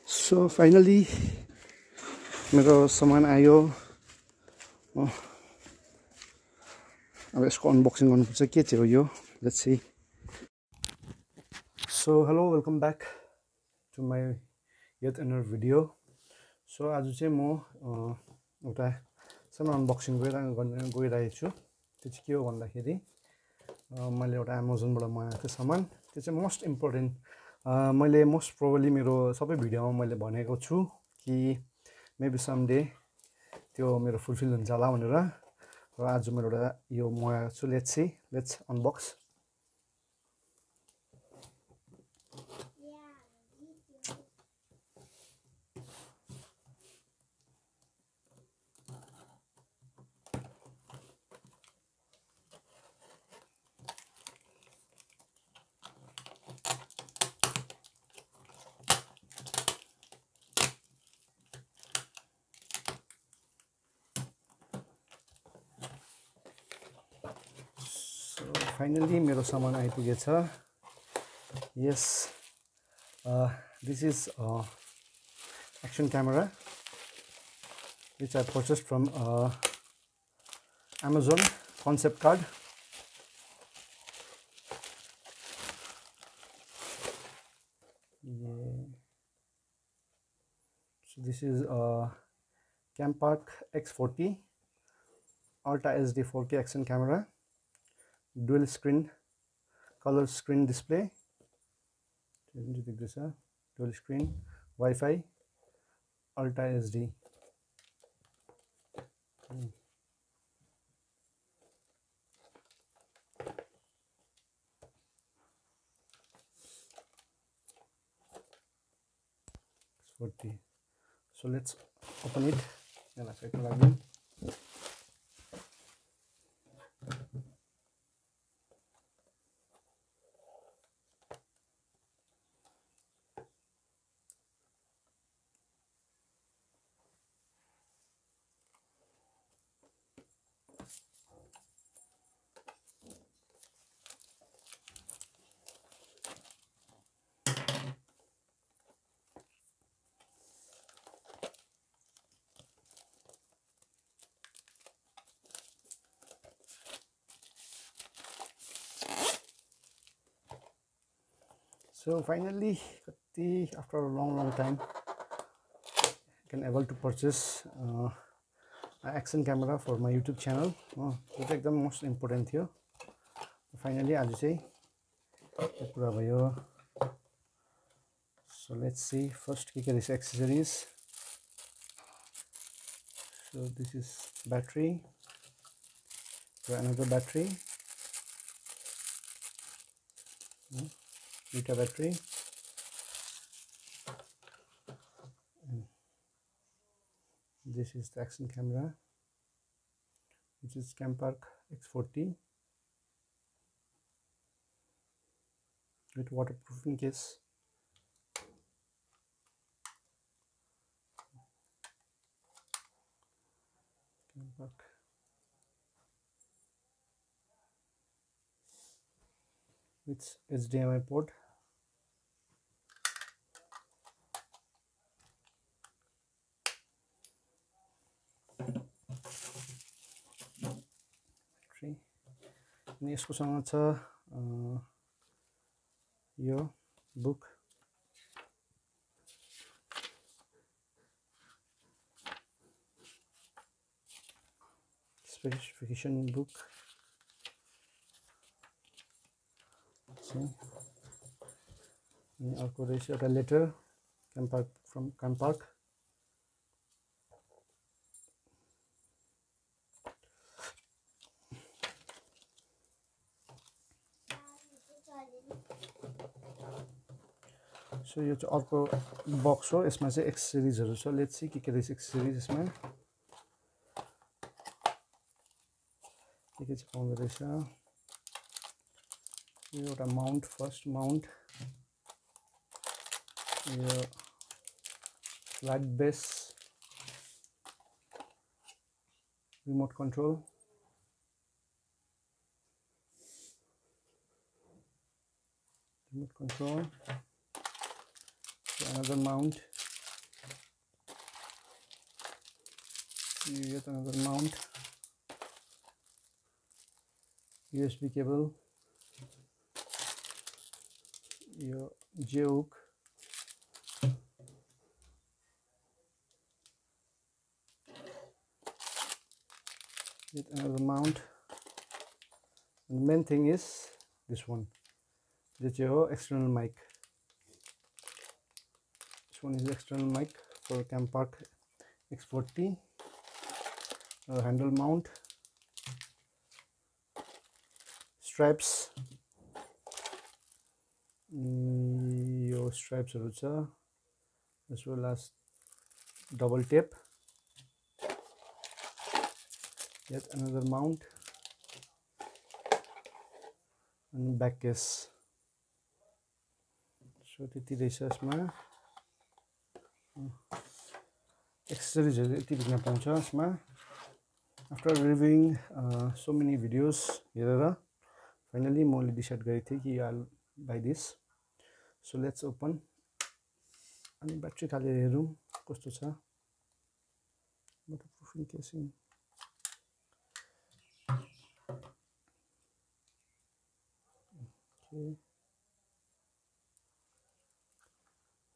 So finally मेरो सामान आयो अब यसको अनबक्सिङ गर्नुपर्छ के चाहिँ हो यो let's see so hello welcome back to my yet another video सो आज चाहिँ म एउटा सानो अनबक्सिङ गइरहेको छु त्यो चाहिँ के हो भन्दाखेरि मैले एउटा अमेजनबाट मगाएको थिएँ सामान त्यो चाहिँ मोस्ट इम्पोर्टेन्ट मैले मोस्ट प्रोबेबली मेरो सबै भिडियोमा मैले भनेको छु कि मेबी समडे त्यो मेरो फुलफिल हुन्छ होला भनेर र आज मैले एउटा यो मगाएको छु लेट्स अनबक्स फाइनली मेरो सामान आइपुगेछ yes this is action camera which I purchased from Amazon concept card. Yeah. So this is Campark x40 Ultra HD 4K action camera, dual screen color screen display, dual screen Wi-Fi Ultra HD. So let's open it. So finally, after a long time, I can able to purchase an action camera for my YouTube channel. It's like the most important here. Finally, आज चाहिँ यो कुरा भयो. So let's see first के रहेछ accessories. So this is battery. Another battery. Liter battery. And this is the action camera, which is Campark x40 with waterproofing case. Campark. With HDMI port. अनि यसको सँग छ यो बुक स्पेसिफिकेसन बुक अनि अर्को रहेछ एउटा लेटर फ्रम Campark. सो यो चाहिँ अर्को बक्स हो यसमा चाहिँ एक्सेसरिजहरु छ लेट्स सी के रहेछ एक्सेसरिज यसमा के चाहिँ पाउँदो रहेछ यो एउटा माउन्ट फर्स्ट माउन्ट यो flat base remote control another mount yet another mount, USB cable, your J hook, yet another mount, and the main thing is this one, the your external mic. This one is external mic for Campark x40, handle mount, straps, your straps as well as double tape, yet another mount, and back case. So त्यति रहेछ यसमा एक्सेसरिजहरु यति begin पाउँछ यसमा. After reviewing so many videos हेरेर finally मैले decide गरेको थिएँ कि I'll buy this. So let's open. अनि ब्याट्री खाली हेरौँ कस्तो छ. Waterproofing casing. Okay.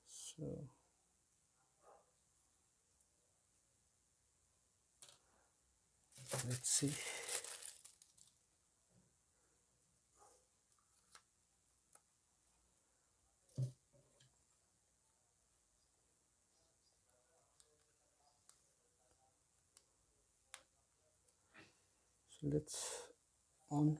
So let's see. So let's on.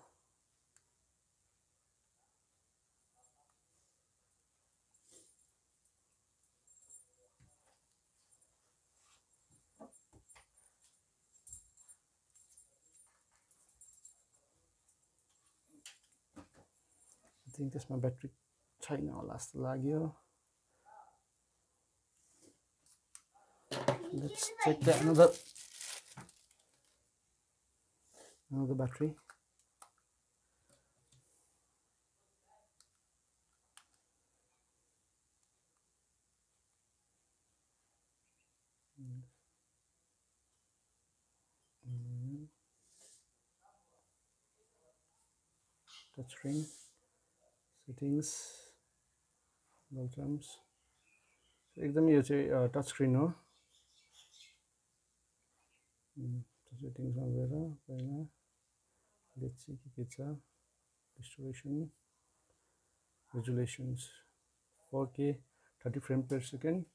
I think this my battery छैन होला जस्तो लाग्यो. Let's check another battery. Touchscreen settings, buttons. एकदमै यो चाहिँ टच स्क्रिन हो. सेटिंग्स मा गएर पहिला लेट्स सी के छ. Restoration, resolutions 4K 30 frames per second,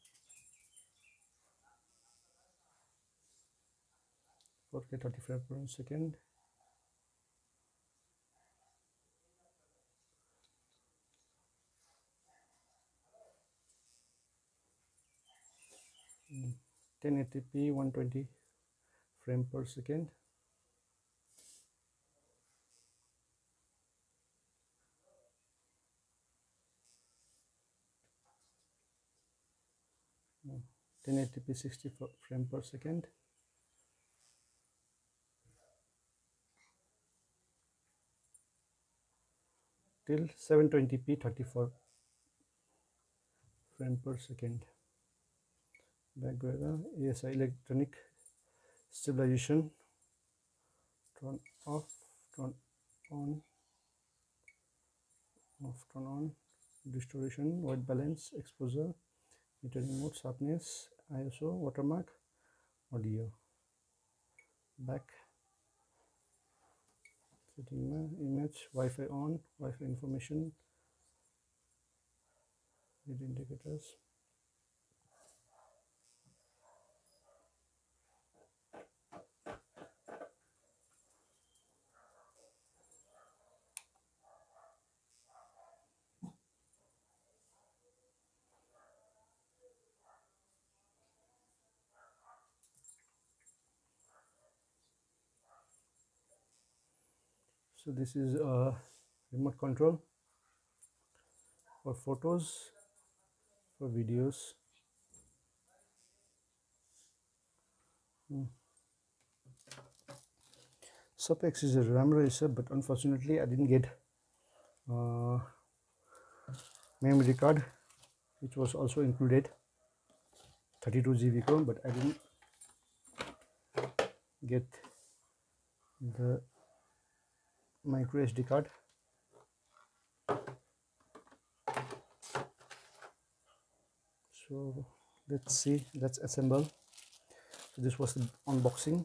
4K 30 frames per second. Mm. 1080p 120 frames per second. No, 1080p 60 frames per second. Till 720p 34 frames per second. Back गएर ASI electronic stabilization, turn off, turn on, off, turn on, distortion, white balance, exposure, metering mode, sharpness, ISO, watermark, audio. Back setting image, Wi-Fi on, Wi-Fi information, read indicators. So this is a remote control for photos, for videos. Sub accessories राम्रो रहेछ, but unfortunately I didn't get memory card, which was also included 32 GB, but I didn't get the micro SD card. So let's see, let's assemble. So this was the unboxing.